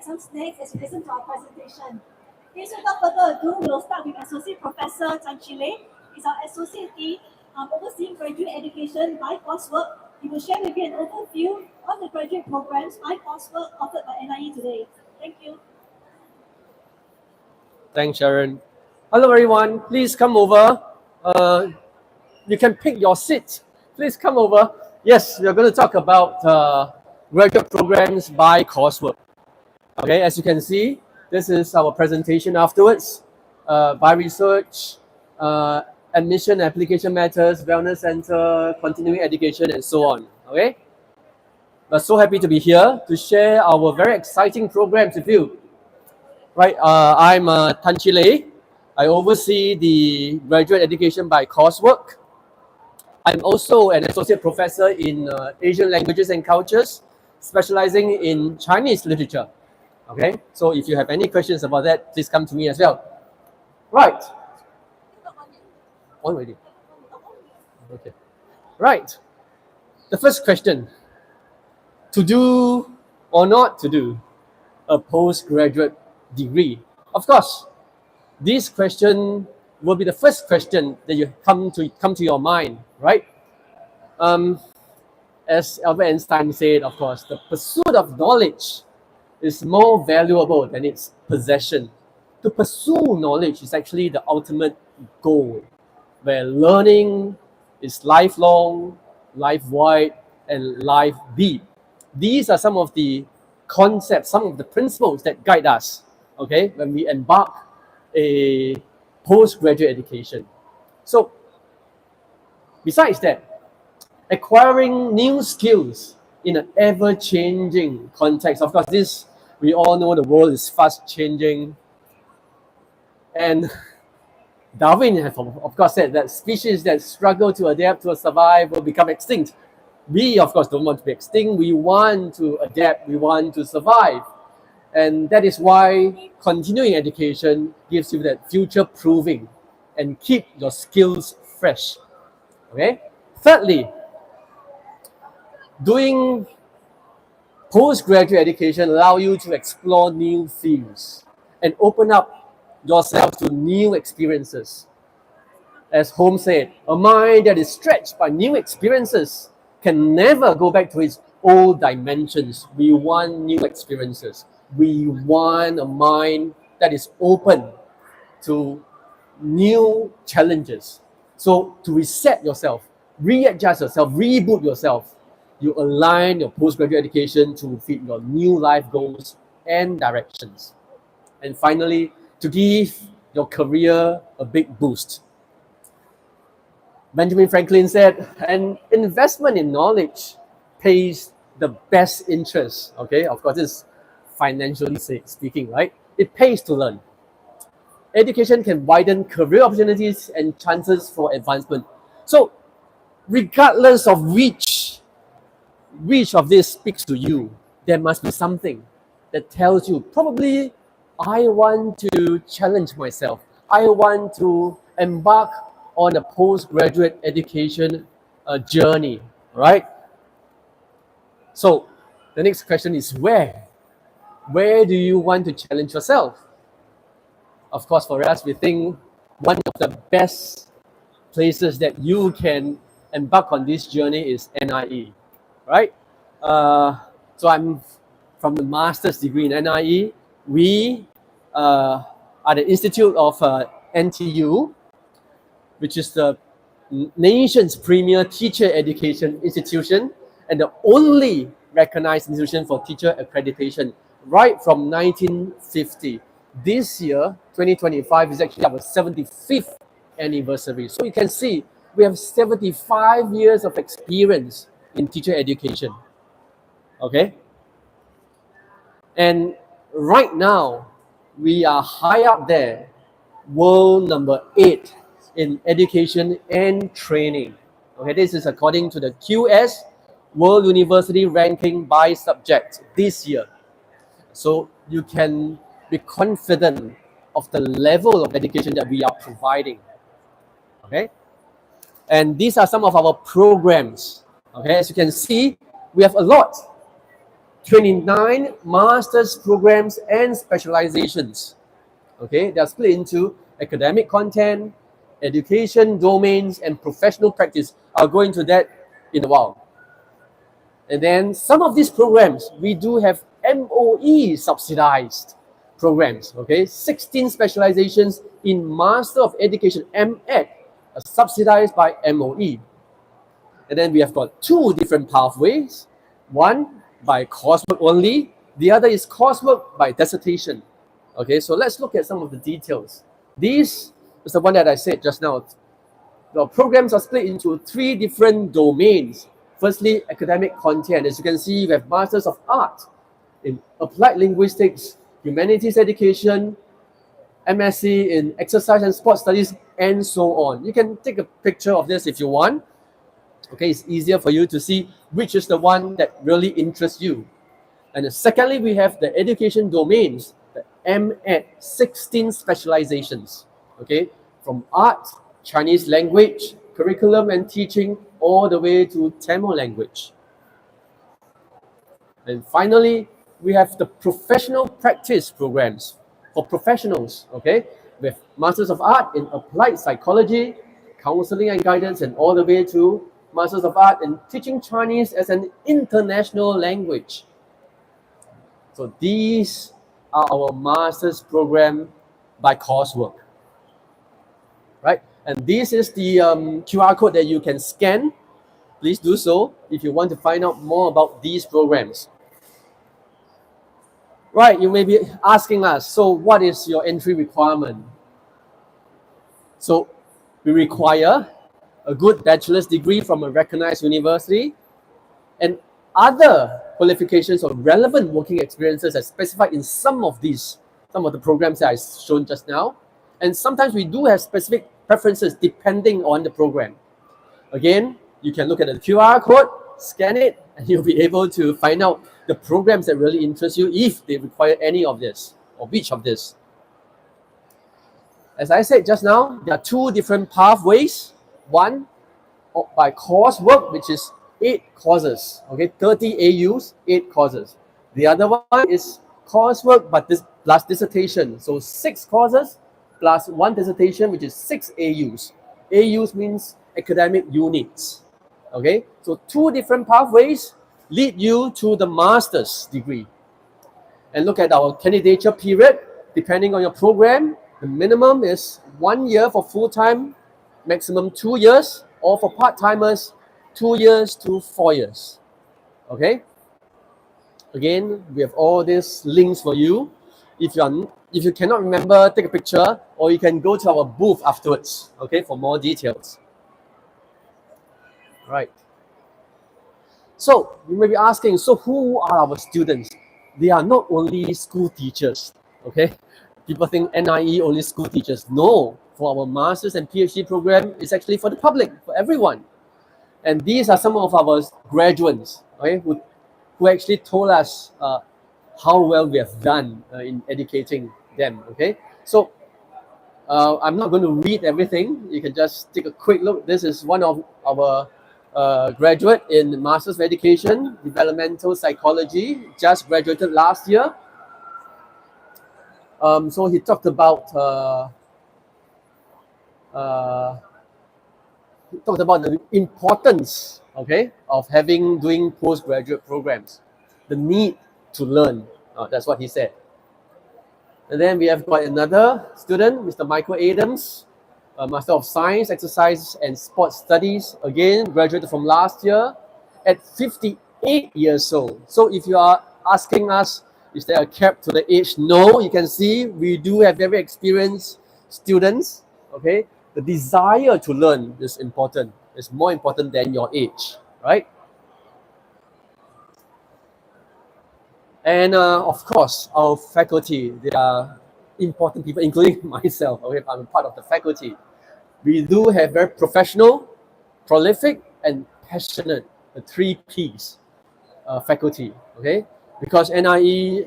some snacks as you listen to our presentation. Okay, so without further ado, we'll start with Associate Professor Tan Chi Lei. He's our Associate Dean overseeing graduate education by Coursework. He will share with you an overview of the graduate programs by Coursework offered by NIE today. Thank you. Thanks, Sharon. Hello, everyone. Please come over. You can pick your seat. Please come over. Yes, we are going to talk about graduate programs by Coursework. Okay, as you can see, this is our presentation afterwards. By research, admission, application matters, wellness center, continuing education, and so on. Okay, we're so happy to be here to share our very exciting programs with you. Right, I'm Tan Chi Lei. I oversee the graduate education by Coursework. I'm also an associate professor in Asian languages and cultures, specializing in Chinese literature. Okay, so if you have any questions about that, please come to me as well. Right. Already. Okay. Right. The first question: to do or not to do a postgraduate degree? Of course, this question will be the first question that you come to your mind, right? As Albert Einstein said, of course, the pursuit of knowledge is more valuable than its possession. To pursue knowledge is actually the ultimate goal, where learning is lifelong, life-wide, and life-deep. These are some of the concepts, some of the principles that guide us, okay, when we embark a postgraduate education. So, besides that, acquiring new skills in an ever-changing context. Of course, this, we all know the world is fast changing. And Darwin has, of course, said that species that struggle to adapt to survive will become extinct. We, of course, don't want to be extinct. We want to adapt. We want to survive. And that is why continuing education gives you that future proving and keep your skills fresh. Okay? Thirdly, doing postgraduate education allow you to explore new fields and open up yourself to new experiences. As Holmes said, a mind that is stretched by new experiences can never go back to its old dimensions. We want new experiences. We want a mind that is open to new challenges. So to reset yourself, readjust yourself, reboot yourself, you align your postgraduate education to fit your new life goals and directions. And finally, to give your career a big boost. Benjamin Franklin said, an investment in knowledge pays the best interest. Okay, of course, this is financially speaking, right? It pays to learn. Education can widen career opportunities and chances for advancement. So, regardless of which of this speaks to you, there must be something that tells you, probably, I want to challenge myself. I want to embark on a postgraduate education journey, right? So, the next question is where? Where do you want to challenge yourself? Of course, for us, we think one of the best places that you can embark on this journey is NIE, right? So I'm from the master's degree in NIE. We are the Institute of NTU, which is the nation's premier teacher education institution and the only recognized institution for teacher accreditation right from 1950. This year, 2025, is actually our 75th anniversary. So you can see we have 75 years of experience in teacher education. Okay? And right now, we are high up there, world number 8 in education and training. Okay, this is according to the QS World University Ranking by Subject this year. So you can be confident of the level of education that we are providing. Okay? And these are some of our programs. Okay, as you can see, we have a lot. 29 master's programs and specializations. Okay, they are split into academic content, education domains, and professional practice. I'll go into that in a while. And then some of these programs, we do have MOE subsidized programs, okay? 16 specializations in Master of Education, MEd, subsidized by MOE. And then we have got two different pathways. One by coursework only, the other is coursework by dissertation. Okay, so let's look at some of the details. This is the one that I said just now. The programs are split into three different domains. Firstly, academic content. As you can see, we have Masters of Art in Applied Linguistics, Humanities Education, MSc in Exercise and Sports Studies, and so on. You can take a picture of this if you want. Okay, it's easier for you to see which is the one that really interests you. And then secondly, we have the education domains, the MEd, 16 specializations. Okay, from art, Chinese language, curriculum and teaching, all the way to Tamil language. And finally, we have the professional practice programs for professionals, okay, with Masters of Art in Applied Psychology, Counseling and Guidance, and all the way to Masters of Art in Teaching Chinese as an International Language. So these are our master's program by coursework, right? And this is the QR code that you can scan. Please do so if you want to find out more about these programs. Right, you may be asking us, so what is your entry requirement? So we require a good bachelor's degree from a recognized university and other qualifications or relevant working experiences as specified in some of the programs that I shown just now. And sometimes we do have specific preferences depending on the program. Again, you can look at the QR code, scan it, and you'll be able to find out the programs that really interest you if they require any of this or which of this. As I said just now, there are two different pathways. One by coursework, which is 8 courses, okay, 30 AUs, 8 courses. The other one is coursework but plus dissertation, so 6 courses plus 1 dissertation, which is 6 AUs. AUs means academic units, okay? So 2 different pathways lead you to the master's degree. And look at our candidature period. Depending on your program, the minimum is 1 year for full-time, maximum 2 years, or for part-timers, 2 years to 4 years. Okay? Again, we have all these links for you. If you cannot remember, take a picture, or you can go to our booth afterwards, okay, for more details. Right. So you may be asking, so who are our students? They are not only school teachers, okay? People think NIE only school teachers. No, for our master's and PhD program, it's actually for the public, for everyone. And these are some of our graduates, okay, who actually told us how well we have done in educating them, okay? So I'm not going to read everything. You can just take a quick look. This is one of our graduate in Masters of Education, Developmental Psychology, just graduated last year. So he talked about the importance, okay, of doing postgraduate programs, the need to learn. That's what he said. And then we have got another student, Mr. Michael Adams, Master of Science, Exercise and Sports Studies, again, graduated from last year at 58 years old. So if you are asking us, is there a cap to the age? No, you can see we do have very experienced students, okay? The desire to learn is important. It's more important than your age, right? And of course, our faculty, they are important people, including myself, okay? I'm part of the faculty. We do have very professional, prolific, and passionate, the 3 Ps faculty, okay? Because NIE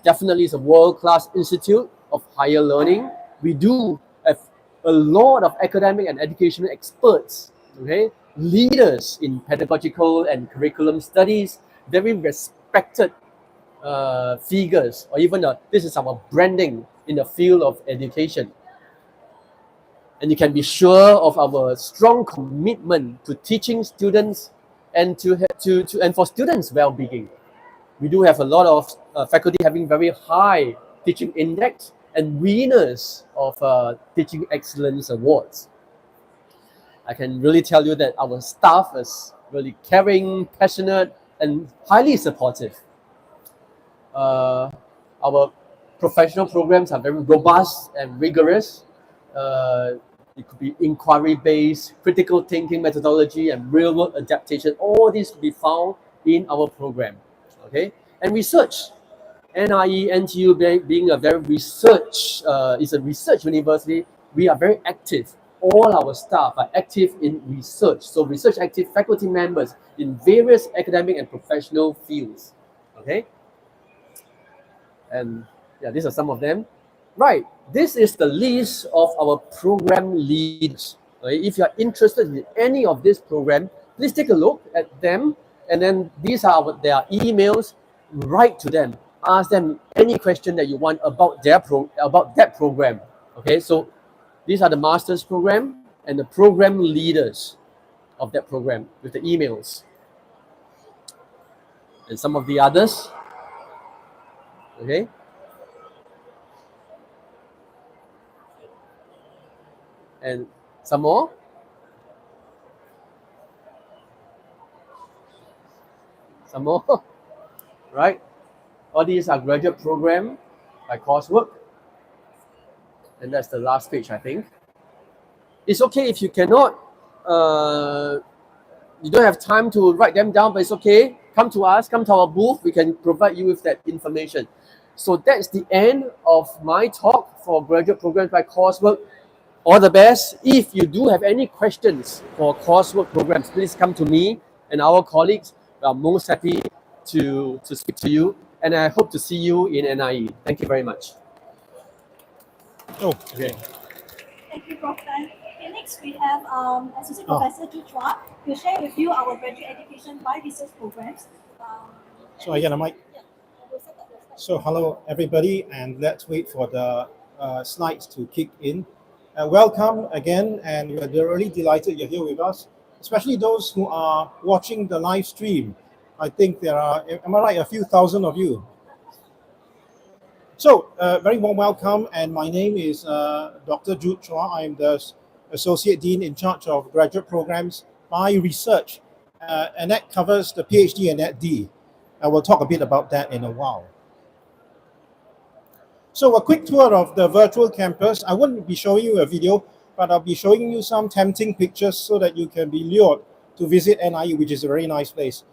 definitely is a world-class institute of higher learning. We do have a lot of academic and educational experts, okay? Leaders in pedagogical and curriculum studies, very respected figures, or even this is our branding in the field of education. And you can be sure of our strong commitment to teaching students and and for students' well-being. We do have a lot of faculty having very high teaching index and winners of teaching excellence awards. I can really tell you that our staff is really caring, passionate, and highly supportive. Our professional programs are very robust and rigorous. It could be inquiry-based, critical thinking methodology, and real-world adaptation. All these could be found in our program. Okay, and research. NIE, NTU being a very research, is a research university. We are very active. All our staff are active in research. So research active faculty members in various academic and professional fields. Okay, and yeah, these are some of them. Right, this is the list of our program leaders. Okay? If you are interested in any of this program, please take a look at them, and then these are their emails. Write to them, ask them any question that you want about about that program. Okay, so these are the master's program and the program leaders of that program with the emails, and some of the others. Okay. And some more. Some more. Right? All these are graduate program by Coursework. And that's the last page, I think. It's okay if you cannot, you don't have time to write them down, but it's okay. Come to us, come to our booth. We can provide you with that information. So that's the end of my talk for graduate programs by Coursework. All the best. If you do have any questions for coursework programs, please come to me and our colleagues. We are most happy to speak to you, and I hope to see you in NIE. Thank you very much. Oh, okay. Thank you, Prof. Tan. Okay, next we have Associate Professor Zhu Chua to share with you our graduate education by research programs. So I get a mic. Yeah, we'll set up the slide. So hello everybody, and let's wait for the slides to kick in. Welcome again, and we're really delighted you're here with us, especially those who are watching the live stream. I think there are, am I right, a few thousand of you. So very warm welcome, and my name is Dr. Zhu Chua. I'm the Associate Dean in charge of graduate programs by research, and that covers the PhD and NetD. I will talk a bit about that in a while. So a quick tour of the virtual campus. I wouldn't be showing you a video, but I'll be showing you some tempting pictures so that you can be lured to visit NIE, which is a very nice place.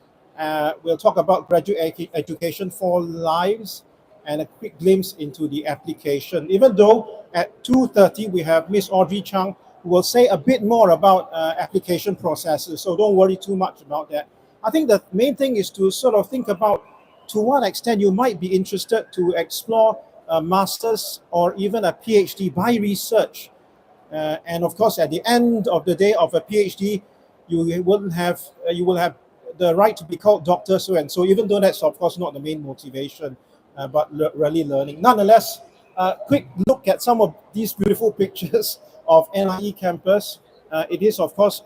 We'll talk about graduate education for lives and a quick glimpse into the application. Even though at 2:30 we have Miss Audrey Chung, who will say a bit more about application processes, so don't worry too much about that. I think the main thing is to sort of think about to what extent you might be interested to explore a master's or even a PhD by research. And of course, at the end of the day of a PhD, you will have the right to be called Dr. So and so, even though that's of course not the main motivation, but really learning. Nonetheless, quick look at some of these beautiful pictures of NIE campus. It is of course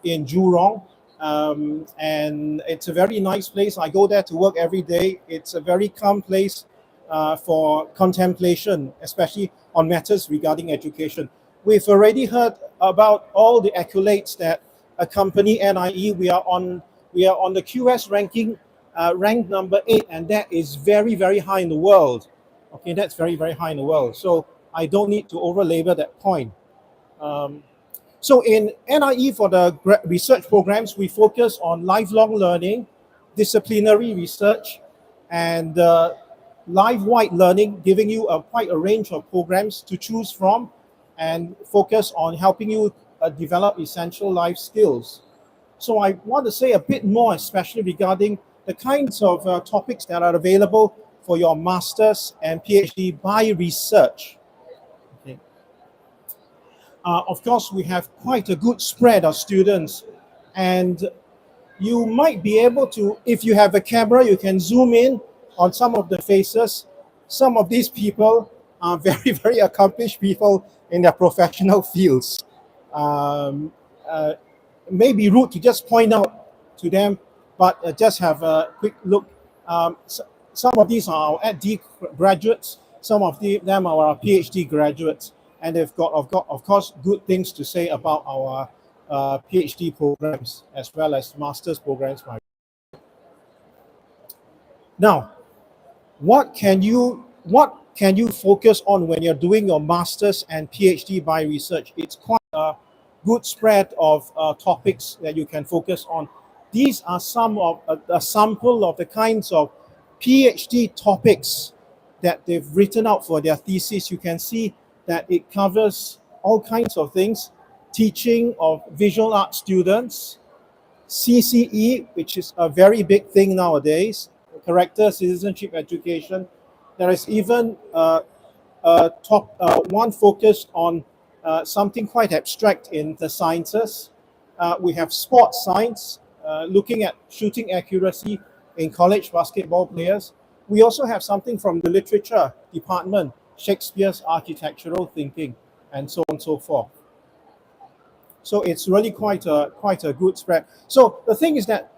in Jurong, and it's a very nice place. I go there to work every day. It's a very calm place for contemplation, especially on matters regarding education. We've already heard about all the accolades that accompany NIE. We are on the QS ranking, ranked number 8, and that is very, very high in the world. Okay, that's very, very high in the world. So I don't need to over-labor that point. So in NIE, for the research programs, we focus on lifelong learning, disciplinary research, and live-wide learning, giving you quite a range of programs to choose from and focus on helping you develop essential life skills. So I want to say a bit more, especially regarding the kinds of topics that are available for your master's and PhD by research. Okay. Of course, we have quite a good spread of students, and you might be able to, if you have a camera, you can zoom in on some of the faces, some of these people are very, very accomplished people in their professional fields. Um, it may be rude to just point out to them, but just have a quick look. Some of these are our D graduates, some of them are our PhD graduates, and they've got, of course, good things to say about our PhD programs as well as master's programs. Now, what can you focus on when you're doing your master's and PhD by research? It's quite a good spread of topics that you can focus on. These are some of a sample of the kinds of PhD topics that they've written out for their thesis. You can see that it covers all kinds of things: teaching of visual art students, CCE, which is a very big thing nowadays, character citizenship education. There is even one focused on something quite abstract in the sciences. We have sports science, looking at shooting accuracy in college basketball players. We also have something from the literature department, Shakespeare's architectural thinking, and so on and so forth. So it's really quite a good spread. So the thing is that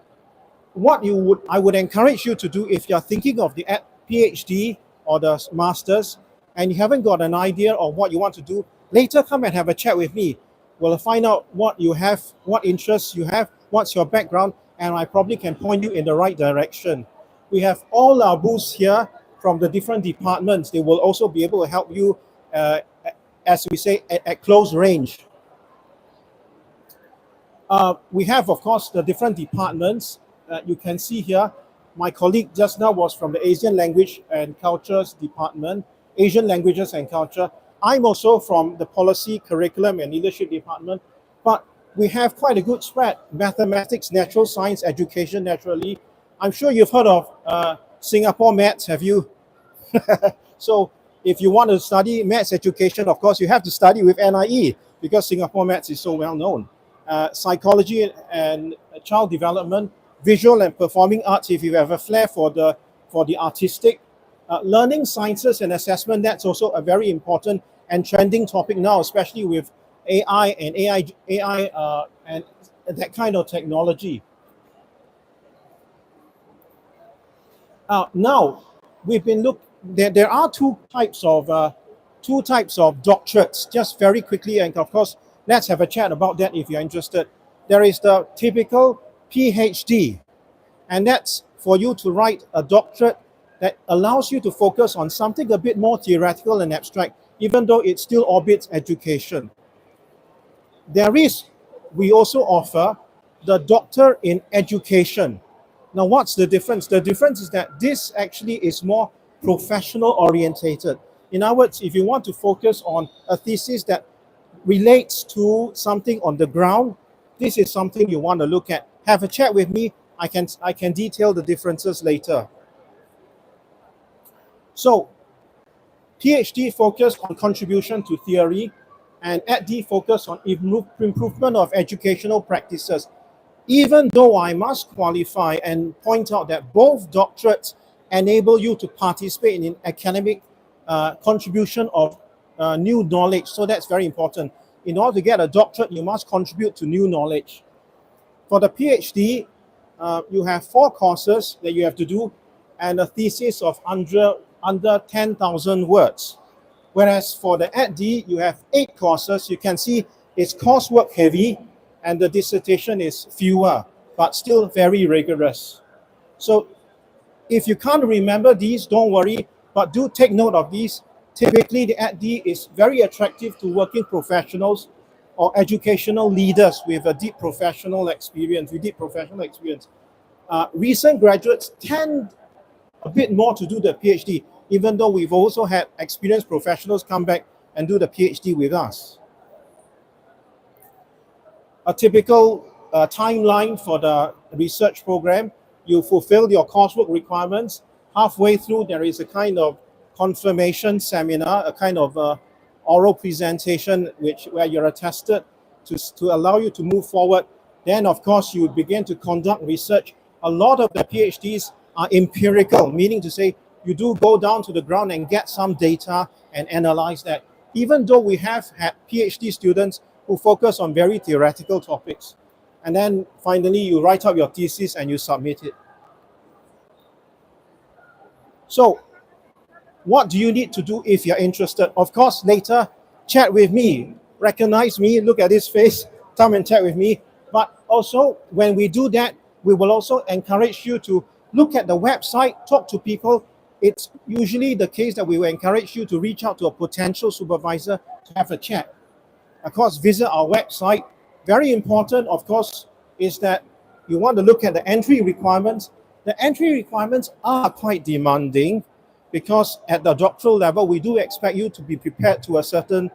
I would encourage you to do, if you're thinking of the PhD or the master's and you haven't got an idea of what you want to do, later come and have a chat with me. We'll find out what you have, what interests you have, what's your background, and I probably can point you in the right direction. We have all our booths here from the different departments. They will also be able to help you, as we say, at close range. We have, of course, the different departments. You can see here, my colleague just now was from the Asian Language and Cultures Department, Asian Languages and Culture. I'm also from the Policy, Curriculum and Leadership Department, but we have quite a good spread: mathematics, natural science, education, naturally. I'm sure you've heard of Singapore Maths, have you? So if you want to study maths education, of course, you have to study with NIE because Singapore Maths is so well known. Psychology and child development, visual and performing arts, if you have a flair for the artistic. Learning sciences and assessment, that's also a very important and trending topic now, especially with AI and and that kind of technology. Now, we've been there are two types of doctorates, just very quickly, and of course, let's have a chat about that if you're interested. There is the typical PhD, and that's for you to write a doctorate that allows you to focus on something a bit more theoretical and abstract, even though it still orbits education. We also offer the Doctor in Education. Now, what's the difference? The difference is that this actually is more professional orientated. In other words, if you want to focus on a thesis that relates to something on the ground, this is something you want to look at. Have a chat with me. I can detail the differences later. So, PhD focused on contribution to theory, and EdD focused on improvement of educational practices. Even though I must qualify and point out that both doctorates enable you to participate in academic contribution of new knowledge. So that's very important. In order to get a doctorate, you must contribute to new knowledge. For the PhD, you have 4 courses that you have to do and a thesis of under 10,000 words. Whereas for the EdD, you have 8 courses. You can see it's coursework heavy and the dissertation is fewer, but still very rigorous. So if you can't remember these, don't worry, but do take note of these. Typically, the EdD is very attractive to working professionals or educational leaders with a deep professional experience. Recent graduates tend a bit more to do the PhD, even though we've also had experienced professionals come back and do the PhD with us. A typical timeline for the research program: you fulfill your coursework requirements. Halfway through, there is a kind of confirmation seminar, a kind of oral presentation where you're attested to allow you to move forward. Then, of course, you begin to conduct research. A lot of the PhDs are empirical, meaning to say you do go down to the ground and get some data and analyze that. Even though we have had PhD students who focus on very theoretical topics. And then finally, you write up your thesis and you submit it. So what do you need to do if you're interested? Of course, later, chat with me, recognize me, look at this face, come and chat with me. But also, when we do that, we will also encourage you to look at the website, talk to people. It's usually the case that we will encourage you to reach out to a potential supervisor to have a chat. Of course, visit our website. Very important, of course, is that you want to look at the entry requirements. The entry requirements are quite demanding because at the doctoral level, we do expect you to be prepared to a certain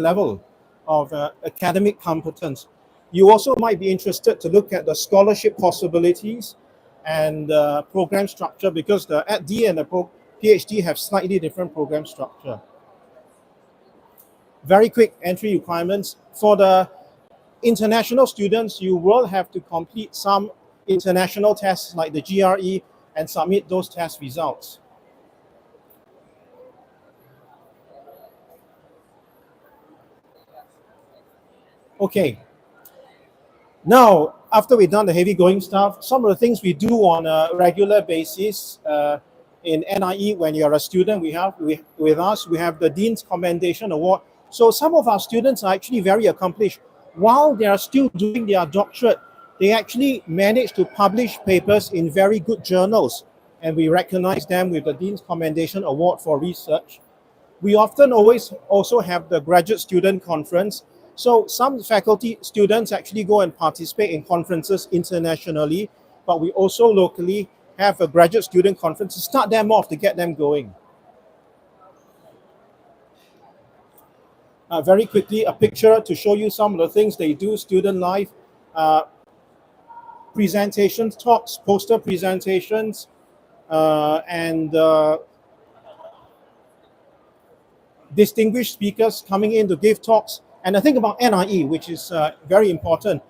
level of academic competence. You also might be interested to look at the scholarship possibilities and program structure, because the D and the PhD have slightly different program structure. Very quick entry requirements. For the international students, you will have to complete some international tests like the GRE and submit those test results. Okay. Now, after we've done the heavy going stuff, some of the things we do on a regular basis in NIE when you're a student, we have the Dean's Commendation Award. So some of our students are actually very accomplished. While they are still doing their doctorate, they actually manage to publish papers in very good journals, and we recognize them with the Dean's Commendation Award for research. We often always also have the Graduate Student Conference. So some faculty students actually go and participate in conferences internationally, but we also locally have a Graduate Student Conference to start them off, to get them going. Very quickly, a picture to show you some of the things they do, student life, presentations, talks, poster presentations, and distinguished speakers coming in to give talks. And the thing about NIE, which is very important,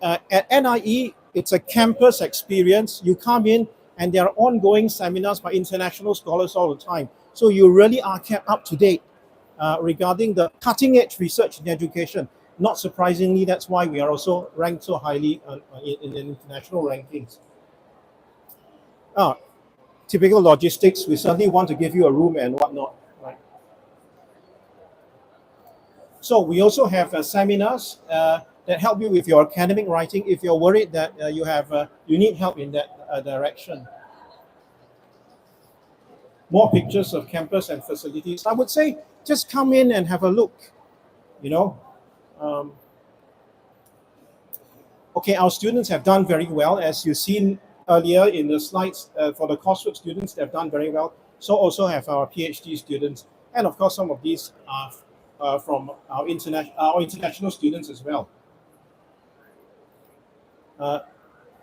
at NIE, it's a campus experience. You come in and there are ongoing seminars by international scholars all the time. So you really are kept up to date regarding the cutting edge research in education. Not surprisingly, that's why we are also ranked so highly in international rankings. Typical logistics, we certainly want to give you a room and whatnot. Right? So we also have seminars that help you with your academic writing if you're worried that you need help in that direction. More pictures of campus and facilities. I would say just come in and have a look. Okay, our students have done very well, as you've seen earlier in the slides. For the coursework students, they've done very well. So also have our PhD students, and of course some of these are from our international students as well.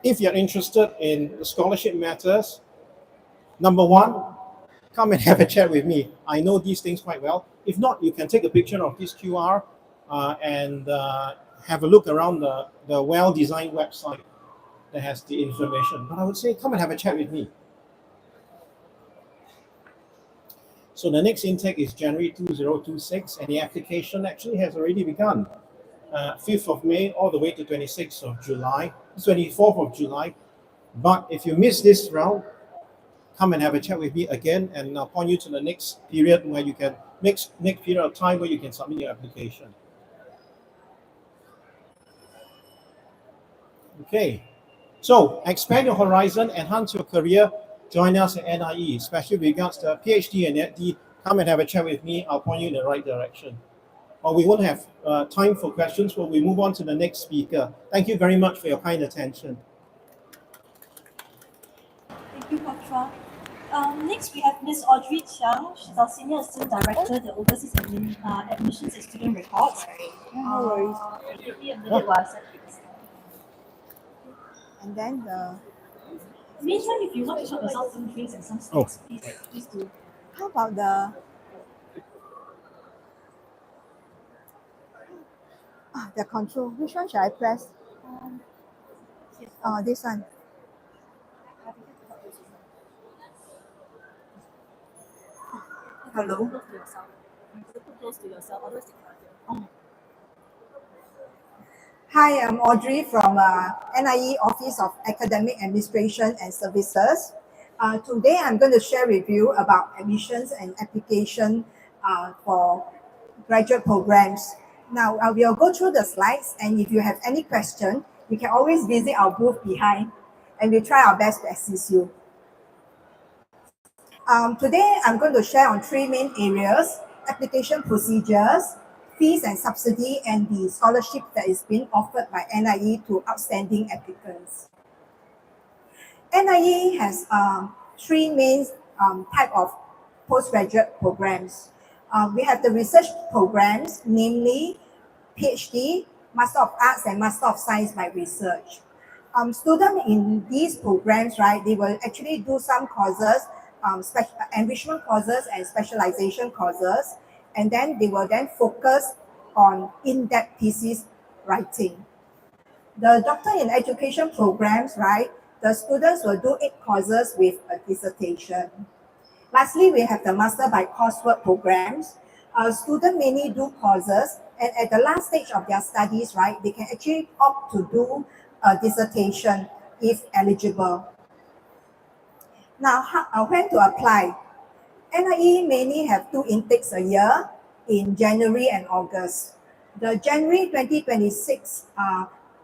If you're interested in scholarship matters, number one, come and have a chat with me. I know these things quite well. If not, you can take a picture of this QR and have a look around the well-designed website that has the information. But I would say come and have a chat with me. So the next intake is January 2026, and the application actually has already begun. 5th of May all the way to 26th of July, 24th of July. But if you miss this round, come and have a chat with me again, and I'll point you to the next period where you can, next period of time where you can submit your application. Okay, so expand your horizon, enhance your career, join us at NIE, especially with regards to PhD and EdD. Come and have a chat with me, I'll point you in the right direction. Or we won't have time for questions, but we move on to the next speaker. Thank you very much for your kind attention. Thank you, Patra. Next, we have Ms. Audrey Chiang. She's our Senior Assistant Director that oversees admissions and student records. No worries. Give me a minute while I set things. And then Meantime, if you want to show yourself some drinks and some snacks, please do. how about the control? Which one should I press? This one. Hello. Close to yourself. Put close to yourself, otherwise they cannot hear. Hi, I'm Audrey from NIE Office of Academic Administration and Services. Today, I'm going to share with you about admissions and application for graduate programs. Now, we'll go through the slides, and if you have any question, you can always visit our booth behind, and we'll try our best to assist you. Today, I'm going to share on three main areas: application procedures, fees and subsidy, and the scholarship that is being offered by NIE to outstanding applicants. NIE has three main type of postgraduate programs. We have the research programs, namely PhD, Master of Arts, and Master of Science by Research. Students in these programs, right, they will actually do some courses, enrichment courses and specialization courses, and then they will then focus on in-depth thesis writing. The Doctor in Education programs, right, the students will do 8 courses with a dissertation. Lastly, we have the Master by Coursework programs. Students mainly do courses, and at the last stage of their studies, right, they can actually opt to do a dissertation if eligible. Now, when to apply? NIE mainly have 2 intakes a year in January and August. The January 2026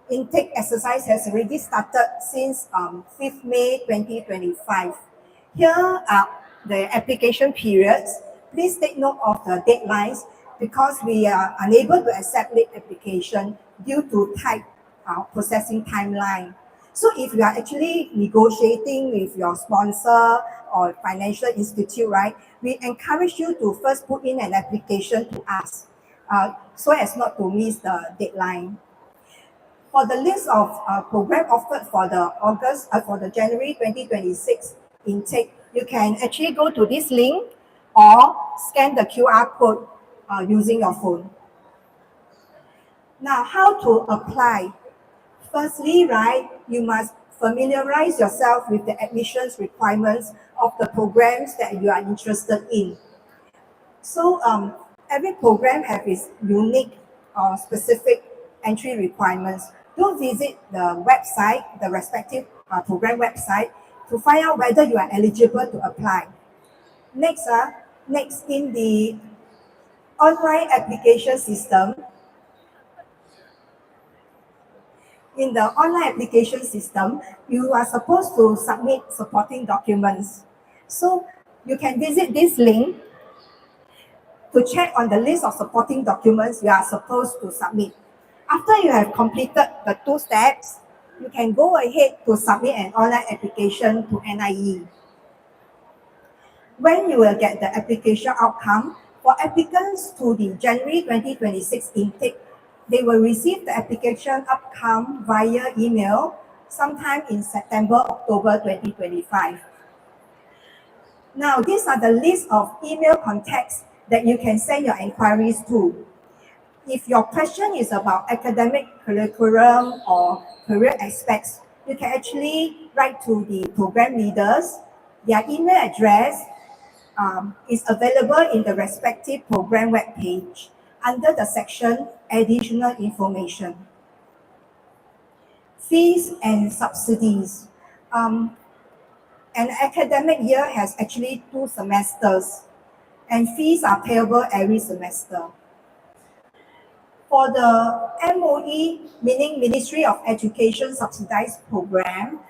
intake exercise has already started since 5th May 2025. Here are the application periods. Please take note of the deadlines because we are unable to accept late application due to tight processing timeline. So if you are actually negotiating with your sponsor or financial institute, right, we encourage you to first put in an application to us so as not to miss the deadline. For the list of program offered for the January 2026 intake, you can actually go to this link or scan the QR code using your phone. Now, how to apply? Firstly, right, you must familiarize yourself with the admissions requirements of the programs that you are interested in. So every program has its unique or specific entry requirements. Do visit the website, the respective program website, to find out whether you are eligible to apply. Next in the online application system, in the online application system, you are supposed to submit supporting documents. So you can visit this link to check on the list of supporting documents you are supposed to submit. After you have completed the 2 steps, you can go ahead to submit an online application to NIE. When you will get the application outcome, for applicants to the January 2026 intake, they will receive the application outcome via email sometime in September, October 2025. Now, these are the list of email contacts that you can send your inquiries to. If your question is about academic curriculum or career aspects, you can actually write to the program leaders. Their email address is available in the respective program webpage under the section Additional Information. Fees and subsidies. An academic year has actually 2 semesters, and fees are payable every semester. For the MOE, meaning Ministry of Education subsidized program,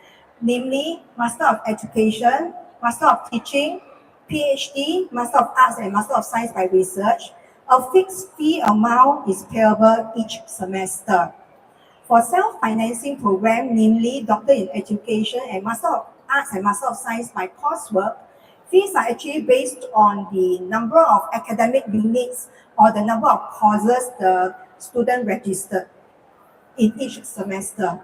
namely Master of Education, Master of Teaching, PhD, Master of Arts, and Master of Science by Research, a fixed fee amount is payable each semester. For self-financing program, namely Doctor in Education and Master of Arts and Master of Science by Coursework, fees are actually based on the number of academic units or the number of courses the student registered in each semester.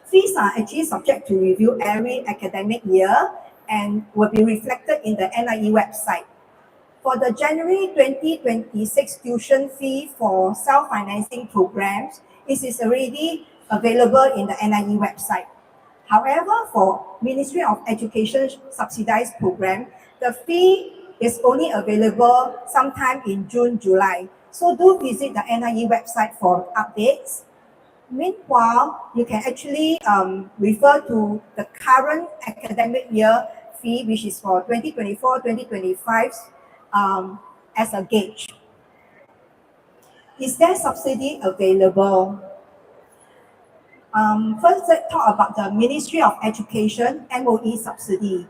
Fees are actually subject to review every academic year and will be reflected in the NIE website. For the January 2026 tuition fee for self-financing programs, it is already available in the NIE website. However, for Ministry of Education subsidized program, the fee is only available sometime in June, July. So do visit the NIE website for updates. Meanwhile, you can actually refer to the current academic year fee, which is for 2024-2025, as a gauge. Is there subsidy available? First, let's talk about the Ministry of Education MOE subsidy,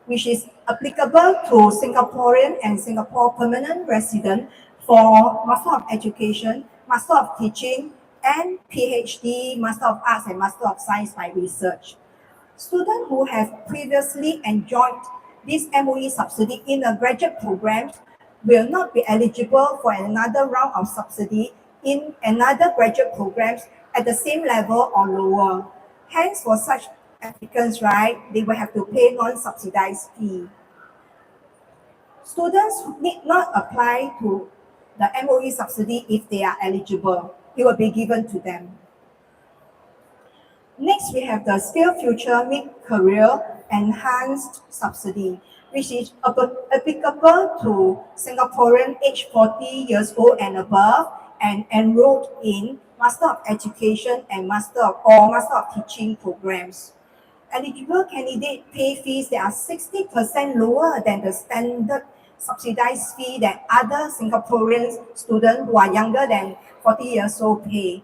which is applicable to Singaporean and Singapore permanent resident for Master of Education, Master of Teaching, and PhD, Master of Arts, and Master of Science by Research. Students who have previously enjoyed this MOE subsidy in a graduate program will not be eligible for another round of subsidy in another graduate programs at the same level or lower. Hence, for such applicants, right, they will have to pay non-subsidized fee. Students need not apply to the MOE subsidy if they are eligible. It will be given to them. Next, we have the Skill Future Mid-Career Enhanced Subsidy, which is applicable to Singaporean aged 40 years old and above and enrolled in Master of Education and Master of Teaching programs. Eligible candidates pay fees that are 60% lower than the standard subsidized fee that other Singaporean students who are younger than 40 years old pay.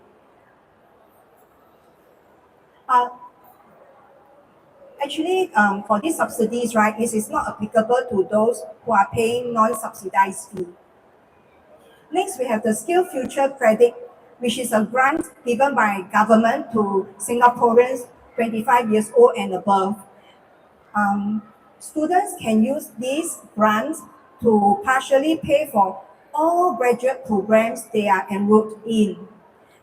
Actually, for these subsidies, right, this is not applicable to those who are paying non-subsidized fee. Next, we have the Skill Future Credit, which is a grant given by government to Singaporeans 25 years old and above. Students can use these grants to partially pay for all graduate programs they are enrolled in.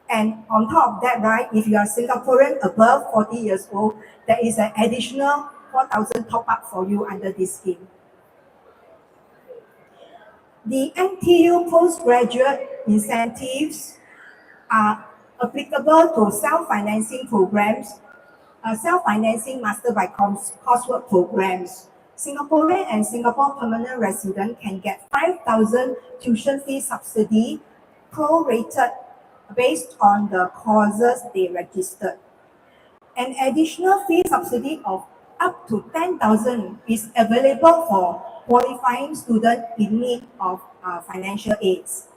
And on top of that, right, if you are Singaporean above 40 years old, there is an additional 4,000 top up for you under this scheme. The NTU postgraduate incentives are applicable to self-financing programs, self-financing master by coursework programs. Singaporean and Singapore permanent resident can get 5,000 tuition fee subsidy prorated based on the courses they registered. An additional fee subsidy of up to 10,000 is available for qualifying students in need of financial aids.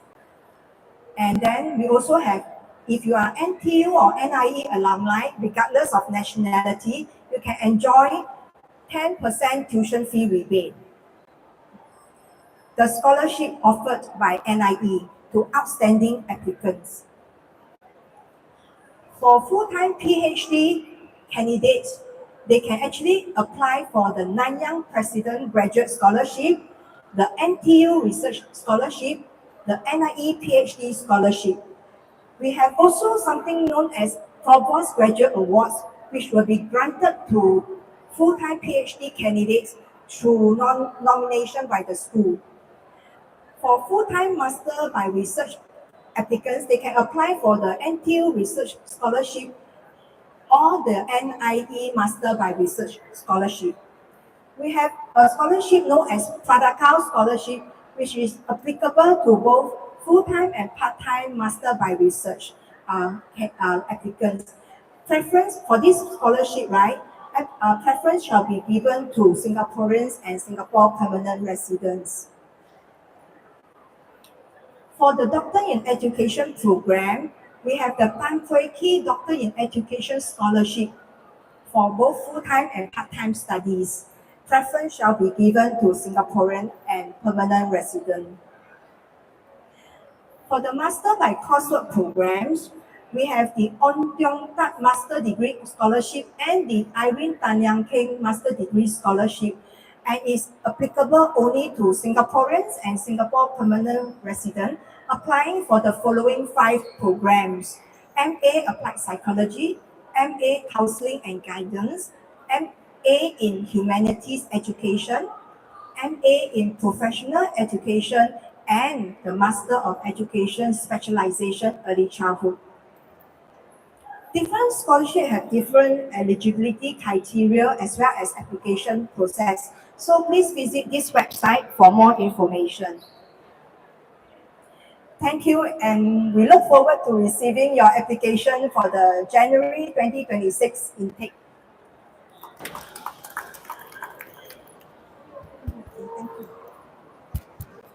And then we also have, if you are NTU or NIE alumni, regardless of nationality, you can enjoy 10% tuition fee rebate. The scholarship offered by NIE to outstanding applicants. For full-time PhD candidates, they can actually apply for the Nanyang President Graduate Scholarship, the NTU Research Scholarship, the NIE PhD Scholarship. We have also something known as Postgraduate Awards, which will be granted to full-time PhD candidates through nomination by the school. For full-time Master by Research applicants, they can apply for the NTU Research Scholarship or the NIE Master by Research Scholarship. We have a scholarship known as Pradakal Scholarship, which is applicable to both full-time and part-time Master by Research applicants. Preference for this scholarship, right? Preference shall be given to Singaporeans and Singapore permanent residents. For the Doctor in Education program, we have the Tan Pui Kee Doctor in Education Scholarship for both full-time and part-time studies. Preference shall be given to Singaporean and permanent resident. For the Master by Coursework programs, we have the On Tiong Tat Master Degree Scholarship and the Irene Tan Yang Keng Master Degree Scholarship, and is applicable only to Singaporeans and Singapore permanent residents applying for the following 5 programs: MA Applied Psychology, MA Counseling and Guidance, MA in Humanities Education, MA in Professional Education, and the Master of Education Specialization Early Childhood. Different scholarships have different eligibility criteria as well as application process. So please visit this website for more information. Thank you, and we look forward to receiving your application for the January 2026 intake.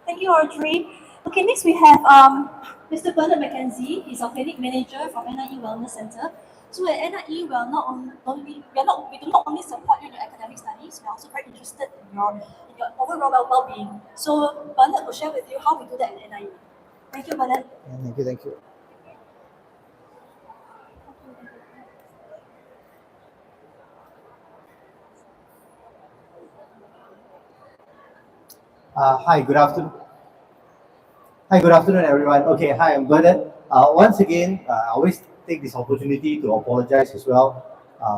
Thank you, Audrey. Okay, next we have Mr. Bernard McKenzie. He's our clinic manager from NIE Wellness Centre. So at NIE, we do not only support you in your academic studies, we are also very interested in your overall well-being. So Bernard will share with you how we do that at NIE. Thank you, Bernard. Thank you, thank you. Hi, good afternoon. Hi, good afternoon, everyone. Okay, hi, I'm Bernard. Once again, I always take this opportunity to apologize as well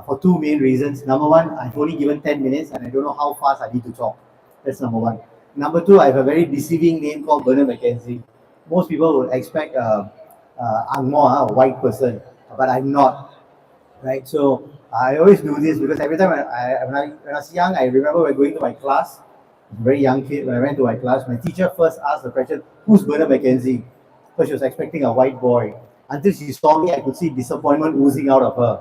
for two main reasons. Number one, I've only given 10 minutes and I don't know how fast I need to talk. That's number one. Number two, I have a very deceiving name called Bernard McKenzie. Most people would expect I'm more a white person, but I'm not. Right, so I always do this because every time when I was young, I remember when going to my class, very young kid, when I went to my class, my teacher first asked the question, "Who's Bernard McKenzie?" Because she was expecting a white boy. Until she saw me, I could see disappointment oozing out of her.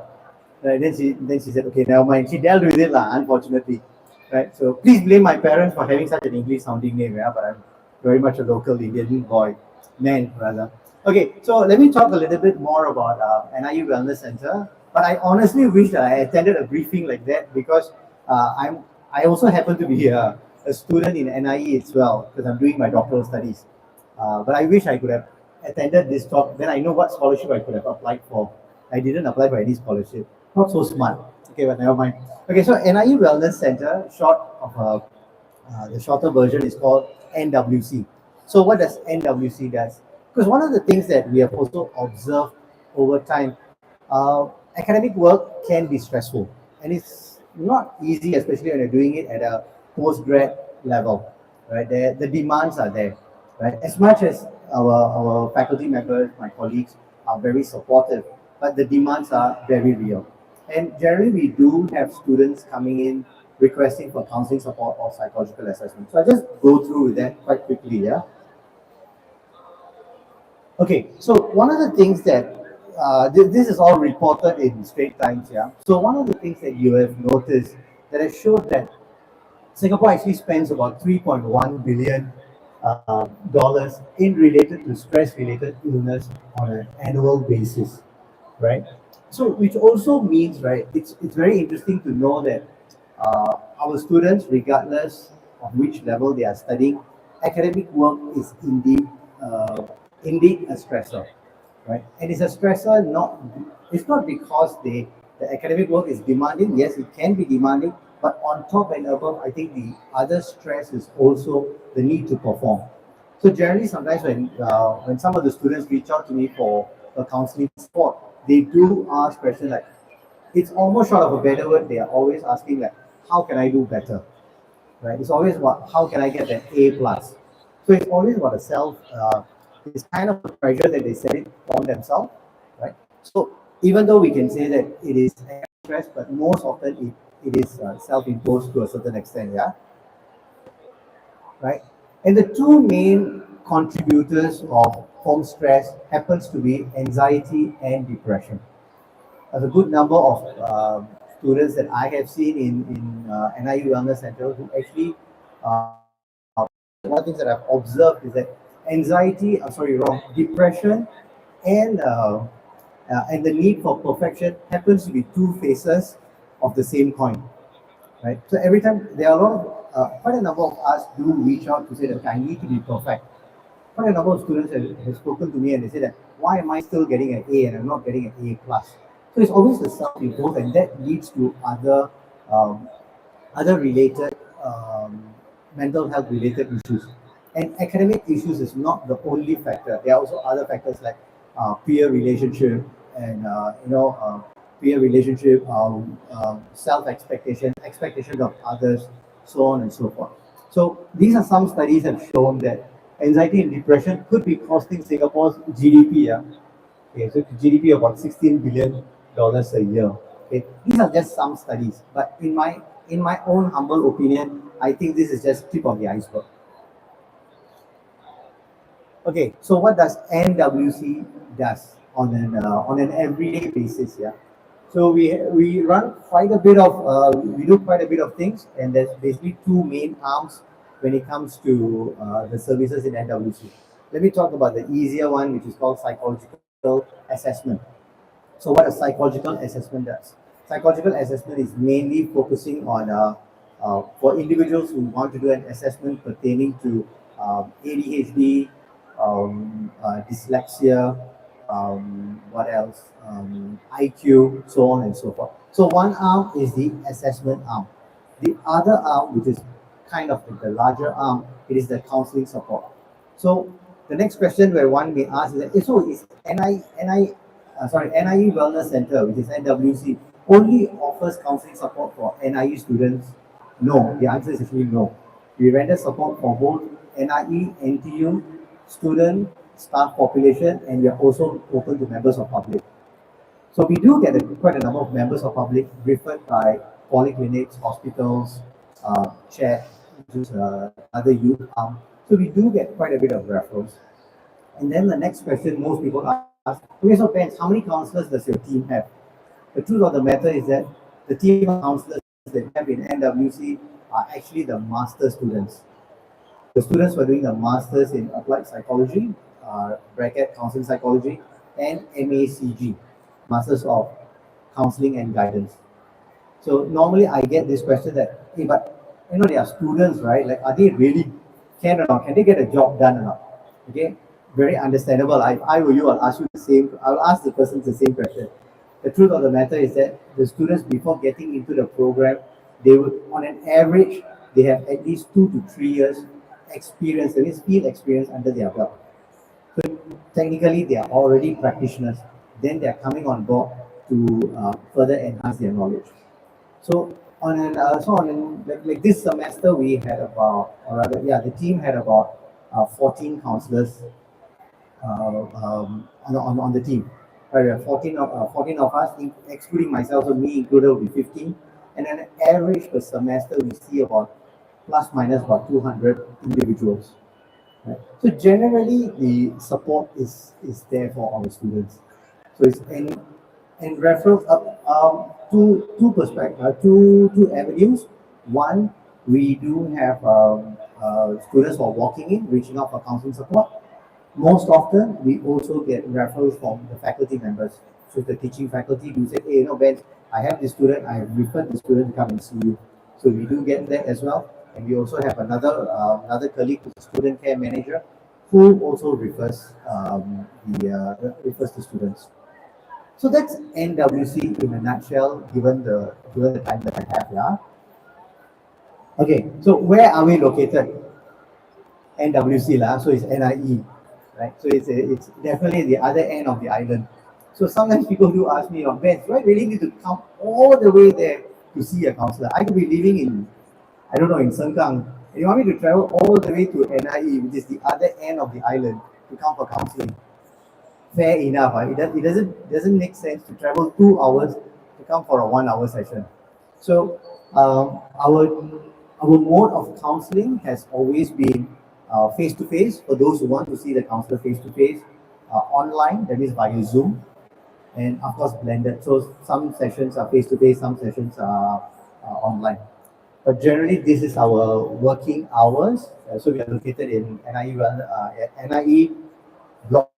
Right, then she said, "Okay, never mind." She dealt with it, unfortunately. Right, so please blame my parents for having such an English-sounding name, yeah. But I'm very much a local Indian boy, man rather. Okay, so let me talk a little bit more about NIE Wellness Centre. But I honestly wish that I attended a briefing like that because I also happen to be a student in NIE as well because I'm doing my doctoral studies. But I wish I could have attended this talk. Then I know what scholarship I could have applied for. I didn't apply for any scholarship. Not so smart. Okay, but never mind. Okay, so NIE Wellness Centre, the shorter version is called NWC. So what does NWC does? Because one of the things that we have also observed over time, academic work can be stressful and it's not easy, especially when you're doing it at a postgrad level, right? The demands are there, right? As much as our faculty members, my colleagues are very supportive, but the demands are very real. And generally we do have students coming in requesting for counseling support or psychological assessment. So I just go through with that quite quickly, yeah? Okay, so one of the things that this is all reported in Straits Times, yeah. So one of the things that you have noticed that has showed that Singapore actually spends about $3.1 billion dollars in related to stress-related illness on an annual basis, right? So which also means, right, it's very interesting to know that our students, regardless of which level they are studying, academic work is indeed a stressor, right? And it's a stressor it's not because the academic work is demanding. Yes, it can be demanding, but on top and above, I think the other stress is also the need to perform. So generally, sometimes when some of the students reach out to me for a counseling support, they do ask questions like, it's almost short of a better word, they are always asking like, how can I do better? Right? It's always about how can I get an A plus. So it's always about it's kind of a pressure that they set it on themselves, right? So even though we can say that it is stress, but most often it is self-imposed to a certain extent, yeah? Right? And the two main contributors of home stress happens to be anxiety and depression. There's a good number of students that I have seen in NIE Wellness Centre who actually, one of the things that I've observed is that depression and the need for perfection happens to be two faces of the same coin, right? So every time there are quite a number of us do reach out to say that I need to be perfect. Quite a number of students have spoken to me and they say that why am I still getting an A and I'm not getting an A plus? So it's always the self-imposed, and that leads to other related mental health related issues. And academic issues is not the only factor. There are also other factors like peer relationship and peer relationship, self-expectation, expectation of others, so on and so forth. So these are some studies have shown that anxiety and depression could be costing Singapore's GDP. Yeah? Okay, so GDP about $16 billion a year. Okay, these are just some studies, but in my own humble opinion, I think this is just tip of the iceberg. Okay, so what does NWC does on an everyday basis? Yeah, so we run quite a bit of we do quite a bit of things, and there's basically two main arms when it comes to the services in NWC. Let me talk about the easier one, which is called psychological assessment. So what a psychological assessment does? Psychological assessment is mainly focusing on for individuals who want to do an assessment pertaining to ADHD, dyslexia, what else? IQ, so on and so forth. So one arm is the assessment arm. The other arm, which is kind of the larger arm, it is the counseling support. So the next question where one may ask is that, so is NIE Wellness Centre, which is NWC, only offers counseling support for NIE students? No, the answer is actually no. We render support for both NIE, NTU, student, staff population, and we are also open to members of public. So we do get quite a number of members of public referred by polyclinics, hospitals, CHAT, which is other youth arm. So we do get quite a bit of referrals. And then the next question most people ask, okay, so Ben, how many counselors does your team have? The truth of the matter is that the team of counselors that we have in NWC are actually the master students. The students who are doing the masters in applied psychology, bracket counseling psychology, and MACG, Masters of Counseling and Guidance. So normally I get this question that, hey, but you know, they are students, right? Like, are they really can or not? Can they get a job done or not? Okay, very understandable. If I were you, I'll ask you the same. I'll ask the person the same question. The truth of the matter is that the students, before getting into the program, they would, on an average, they have at least 2 to 3 years experience, that is field experience under their belt. So technically, they are already practitioners. Then they are coming on board to further enhance their knowledge. So like this semester, we had about, or rather, yeah, the team had about 14 counselors on the team. Right, we have 14 of us, excluding myself, so me included will be 15. And then average per semester, we see about plus minus about 200 individuals. Right? So generally, the support is there for our students. So it's and referrals up two perspectives, two avenues. One, we do have students who are walking in, reaching out for counseling support. Most often, we also get referrals from the faculty members. So the teaching faculty who say, hey, you know, Ben, I have this student, I have referred the student to come and see you. So we do get that as well. And we also have another colleague who's a student care manager who also refers the students. So that's NWC in a nutshell, given the time that I have. Yeah. Okay. So where are we located? NWC lah. So it's NIE, right? So it's definitely the other end of the island. So sometimes people do ask me, oh, Ben, do I really need to come all the way there to see a counselor? I could be living in, I don't know, in Sengkang. And you want me to travel all the way to NIE, which is the other end of the island, to come for counseling? Fair enough. It doesn't make sense to travel 2 hours to come for a 1 hour session. So our mode of counseling has always been face to face for those who want to see the counselor face to face, online, that is via Zoom, and of course blended. So some sessions are face to face, some sessions are online. But generally, this is our working hours. So we are located in NIE block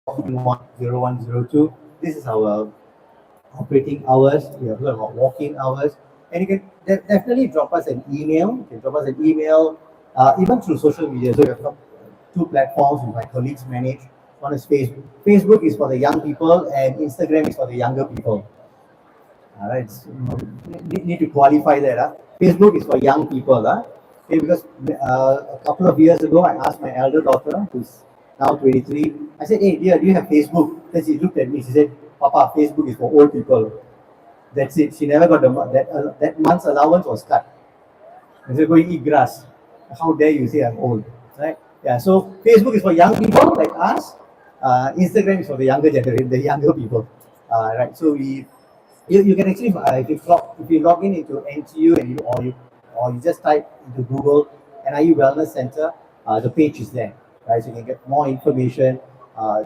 0102. This is our operating hours. We have about walking hours, and you can definitely drop us an email. You can drop us an email, even through social media. So we have 2 platforms which my colleagues manage. One is Facebook. Facebook is for the young people, and Instagram is for the younger people. All right, so, need to qualify that. Facebook is for young people. Okay, because a couple of years ago, I asked my elder daughter, who's now 23, I said, hey, dear, do you have Facebook? Then she looked at me, she said, Papa, Facebook is for old people. That's it. She never got that month's allowance was cut. I said, go eat grass. How dare you say I'm old, right? Yeah, so Facebook is for young people like us. Instagram is for the younger generation, the younger people. Right, so you can actually, if you log in into NTU and or you just type into Google NIE Wellness Centre, the page is there, right? So you can get more information.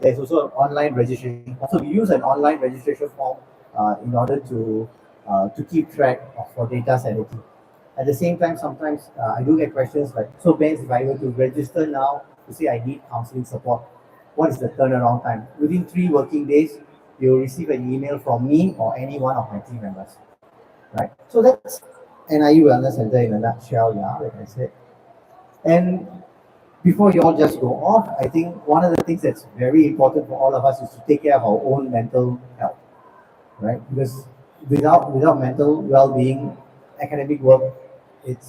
There's also an online registration. So we use an online registration form in order to keep track of for data sanity. At the same time, sometimes I do get questions like, so Ben, if I were to register now to say I need counseling support, what is the turnaround time? Within 3 working days, you'll receive an email from me or any one of my team members, right? So that's NIE Wellness Centre in a nutshell, yeah, like I said. And before you all just go off, I think one of the things that's very important for all of us is to take care of our own mental health, right? Because without mental well-being, academic work, it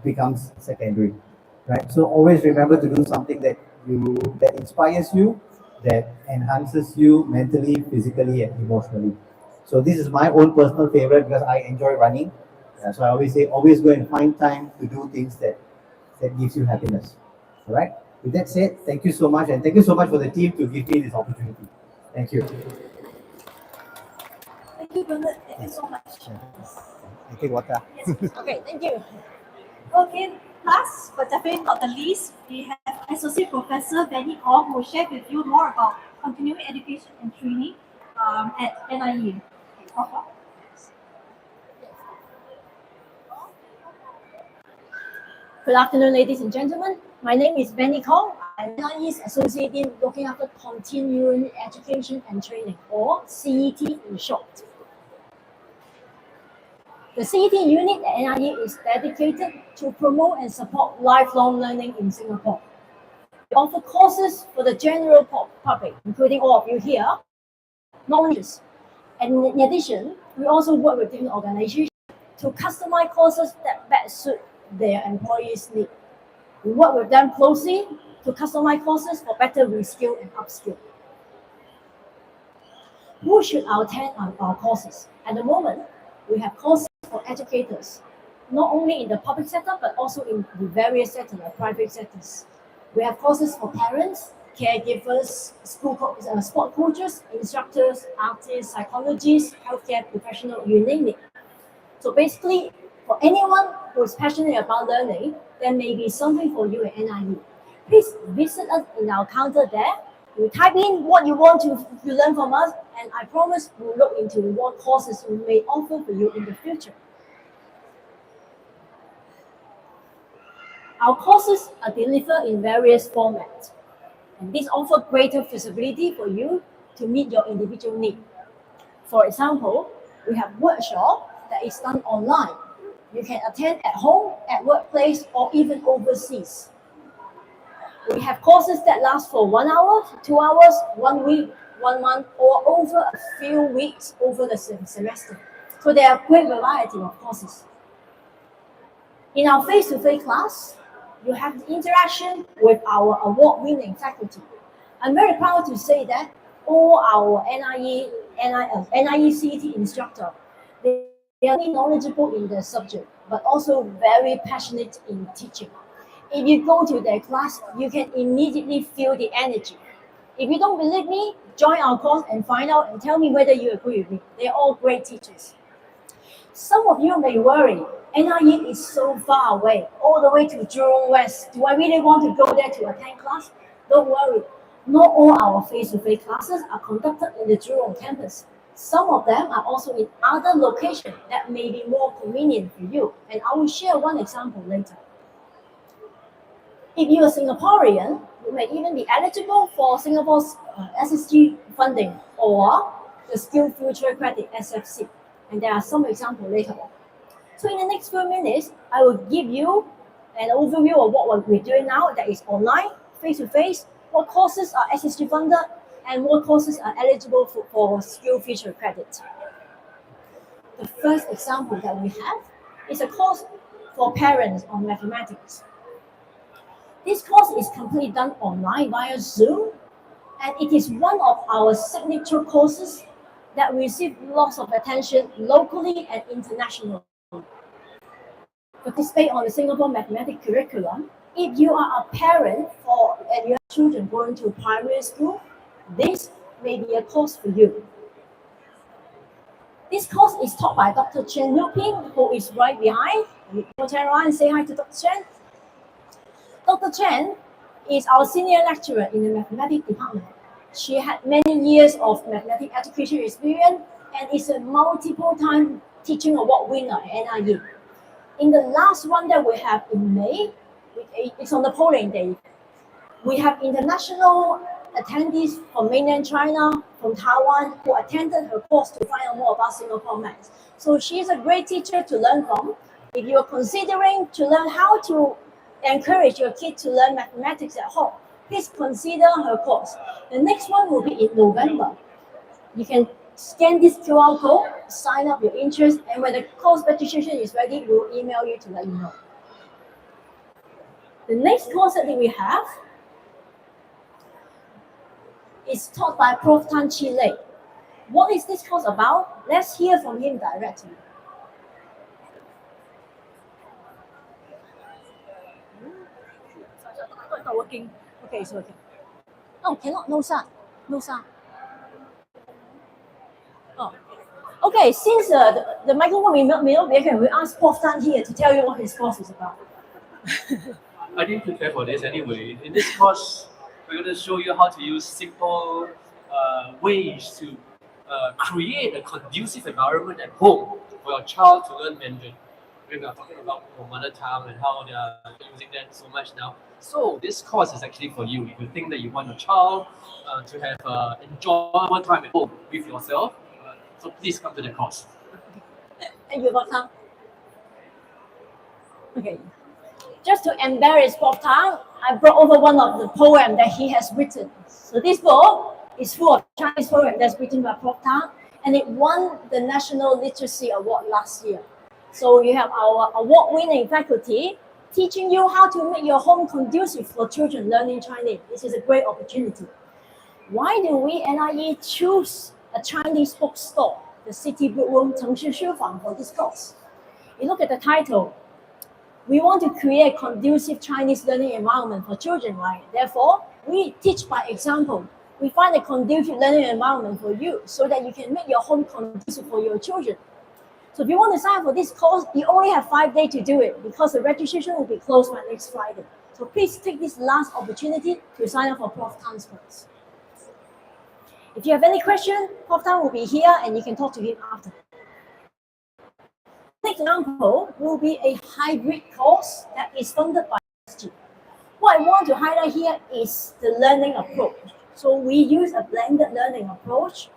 becomes secondary, right? So always remember to do something that inspires you, that enhances you mentally, physically, and emotionally. So this is my own personal favorite because I enjoy running. So I always say, always go and find time to do things that gives you happiness. All right. With that said, thank you so much, and thank you so much for the team to give me this opportunity. Thank you. Thank you, Bernard. Thank you so much. I take water. Yes. Okay, thank you. Okay, last but definitely not the least, we have Associate Professor Benny Kong, who will share with you more about continuing education and training at NIE. Okay. Good afternoon, ladies and gentlemen. My name is Benny Kong. I'm NIE's Associate Dean looking after Continuing Education and Training, or CET in short. The CET unit at NIE is dedicated to promote and support lifelong learning in Singapore. We offer courses for the general public, including all of you here, knowledge. And in addition, we also work with different organizations to customize courses that best suit their employees' needs. We work with them closely to customize courses for better reskill and upskill. Who should attend our courses? At the moment, we have courses for educators, not only in the public sector, but also in the various sectors, like private sectors. We have courses for parents, caregivers, sport coaches, instructors, artists, psychologists, healthcare professionals, you name it. So basically, for anyone who is passionate about learning, there may be something for you at NIE. Please visit us in our counter there. You type in what you want to learn from us, and I promise we'll look into what courses we may offer for you in the future. Our courses are delivered in various formats, and this offers greater flexibility for you to meet your individual need. For example, we have workshop that is done online. You can attend at home, at workplace, or even overseas. We have courses that last for 1 hour, 2 hours, 1 week, 1 month, or over a few weeks over the semester. So there are a great variety of courses. In our face-to-face class, you have the interaction with our award-winning faculty. I'm very proud to say that all our NIE CET instructors, they are not only knowledgeable in their subject, but also very passionate in teaching. If you go to their class, you can immediately feel the energy. If you don't believe me, join our course and find out and tell me whether you agree with me. They're all great teachers. Some of you may worry, NIE is so far away, all the way to Jurong West. Do I really want to go there to attend class? Don't worry. Not all our face-to-face classes are conducted in the Jurong campus. Some of them are also in other locations that may be more convenient for you, and I will share one example later. If you're a Singaporean, you may even be eligible for Singapore's SSG funding or the Skill Future Credit SFC, and there are some examples later on. So in the next few minutes, I will give you an overview of what we're doing now that is online, face-to-face, what courses are SSG funded, and what courses are eligible for Skill Future Credit. The first example that we have is a course for parents on mathematics. This course is completely done online via Zoom, and it is one of our signature courses that receive lots of attention locally and internationally. To participate on the Singapore mathematics curriculum, if you are a parent and you have children going to primary school, this may be a course for you. This course is taught by Dr. Chen Yu Ping, who is right behind. You turn around and say hi to Dr. Chen. Dr. Chen is our senior lecturer in the mathematics department. She had many years of mathematics education experience and is a multiple time teaching award winner at NIE. In the last one that we have in May, it's on the polling day. We have international attendees from mainland China, from Taiwan, who attended her course to find out more about Singapore maths. So she is a great teacher to learn from. If you're considering to learn how to encourage your kid to learn mathematics at home, please consider her course. The next one will be in November. You can scan this QR code, sign up your interest, and when the course registration is ready, we'll email you to let you know. The next course that we have is taught by Prof. Tan Chi Lei. What is this course about? Let's hear from him directly. It's not working. Okay, it's working. Oh, cannot. No sound. No sound. Oh. Okay, since the microphone may not be working, we ask Prof. Tan here to tell you what his course is about. I didn't prepare for this anyway. In this course, we're going to show you how to use simple ways to create a conducive environment at home for your child to learn Mandarin. We are talking about mother tongue and how they are using that so much now. So this course is actually for you. If you think that you want your child to have enjoyable time at home with yourself, so please come to the course. Thank you, Prof. Tang. Okay. Just to embarrass Prof. Tang, I brought over one of the poems that he has written. So this book is full of Chinese poems that's written by Prof. Tang, and it won the National Literacy Award last year. So you have our award-winning faculty teaching you how to make your home conducive for children learning Chinese. This is a great opportunity. Why do we NIE choose a Chinese bookstore, the City Bookroom Chengshi Shufang, for this course? You look at the title. We want to create a conducive Chinese learning environment for children, right? Therefore, we teach by example. We find a conducive learning environment for you so that you can make your home conducive for your children. So if you want to sign up for this course, you only have 5 days to do it because the registration will be closed by next Friday. So please take this last opportunity to sign up for Prof. Tang's course. If you have any question, Prof. Tang will be here and you can talk to him after. Next example will be a hybrid course that is funded by SG. What I want to highlight here is the learning approach. So we use a blended learning approach.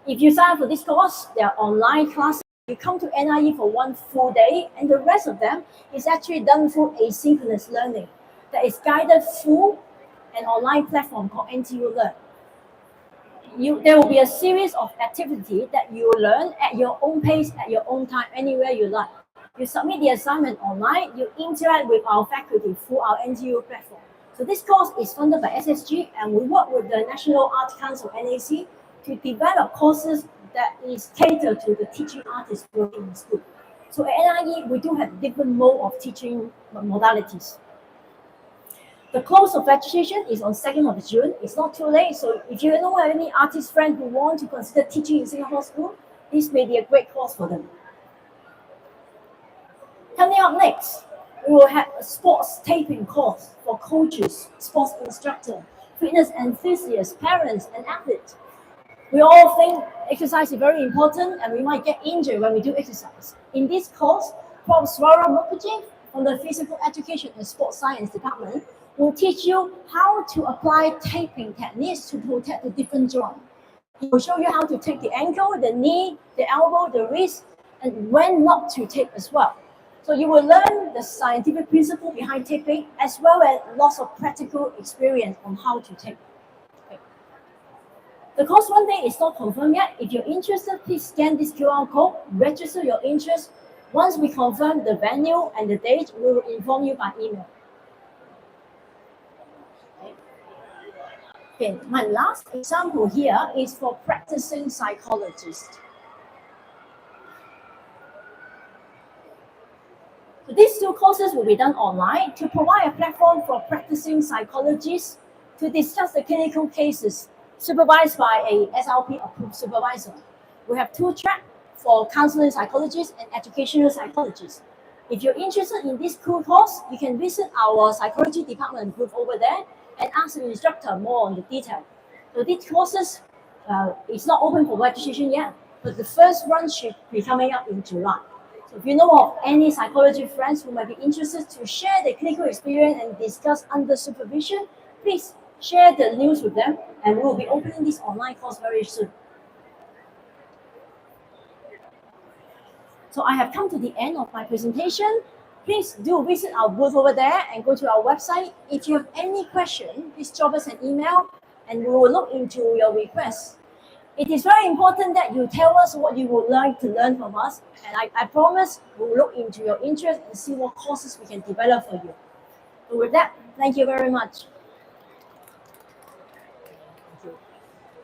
If you sign up for this course, there are online classes. You come to NIE for 1 full day, and the rest of them is actually done through asynchronous learning that is guided through an online platform called NTU Learn. There will be a series of activities that you learn at your own pace, at your own time, anywhere you like. You submit the assignment online, you interact with our faculty through our NTU platform. So this course is funded by SSG, and we work with the National Arts Council, NAC, to develop courses that is catered to the teaching artists working in school. So at NIE, we do have different mode of teaching modalities. The close of registration is on 2nd of June. It's not too late. So if you don't have any artist friends who want to consider teaching in Singapore school, this may be a great course for them. Coming up next, we will have a sports taping course for coaches, sports instructors, fitness enthusiasts, parents, and athletes. We all think exercise is very important and we might get injured when we do exercise. In this course, Prof. Swara Mukherjee from the Physical Education and Sports Science Department will teach you how to apply taping techniques to protect the different joints. He will show you how to take the ankle, the knee, the elbow, the wrist, and when not to tape as well. So you will learn the scientific principle behind taping as well as lots of practical experience on how to tape. Okay. The course one day is not confirmed yet. If you're interested, please scan this QR code, register your interest. Once we confirm the venue and the date, we will inform you by email. Okay, my last example here is for practicing psychologists. So these 2 courses will be done online to provide a platform for practicing psychologists to discuss the clinical cases supervised by a SLP-approved supervisor. We have 2 tracks for counseling psychologists and educational psychologists. If you're interested in this cool course, you can visit our psychology department booth over there and ask the instructor more on the detail. So these courses, it's not open for registration yet, but the first run should be coming up in July. So if you know of any psychology friends who might be interested to share their clinical experience and discuss under supervision, please share the news with them, and we will be opening this online course very soon. So I have come to the end of my presentation. Please do visit our booth over there and go to our website. If you have any question, please drop us an email and we will look into your request. It is very important that you tell us what you would like to learn from us, and I promise we will look into your interest and see what courses we can develop for you. So with that, thank you very much.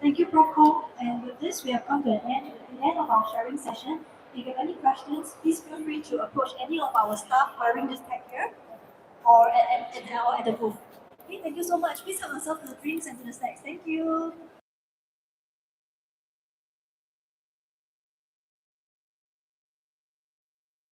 Thank you, Prof. Koh. And with this, we have come to the end of our sharing session. If you have any questions, please feel free to approach any of our staff wearing this tag here or at the booth. Okay, thank you so much. Please help yourself to the drinks and to the snacks. Thank you.